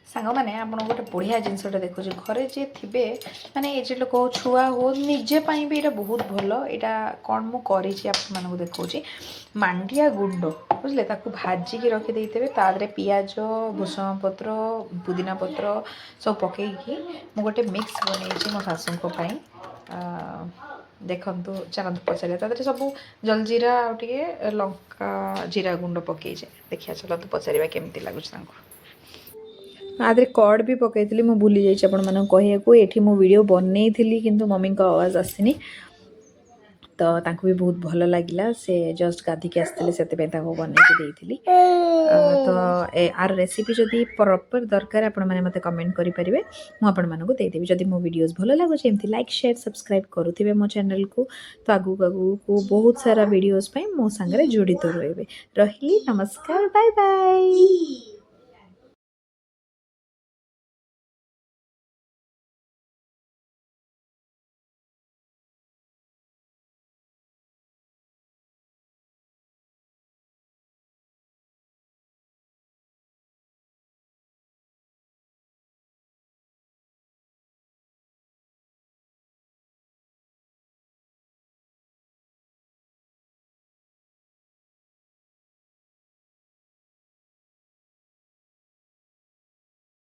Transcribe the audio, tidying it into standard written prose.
सांग मैंने आप गोटे बढ़िया जिनसटा देखुँ घरे जी थे माने एज लोक हो छुआ हो निजे भी यहाँ बहुत भल यहाँ कौन मुझे आपको देखा मांडिया गुंड बुझे ताकू भाजिकी रखिदे तादे पिज भूसंग पत्र पुदीना पत्र सब पकईकि मु गोटे मिक्स बन मो शाशुपाई देखु चलते पचारे तादे सब जलजीरा आगे लंका जीरा गुंड पकई देखिए चलते पचार केमती लगुच आदि कड भी पकई मुझे भूली जाइए कहू ये वीडियो बनई किंतु मम्मी को आवाज आसनी तो तांको भी बहुत भल लगिला से जस्ट गाधिक आसते से बनई तो आर रेसिपी जदि प्रॉपर दरकार आपण मैंने मत कमेंट करेंगे मुझे देदेवी जदि मो वीडियोस भल लगुच एमती लाइक शेयर सब्सक्राइब करुवे मो चैनल को तो आगू को बहुत सारा वीडियोस मो सांगे जोड़ित रही नमस्कार बाय बाय।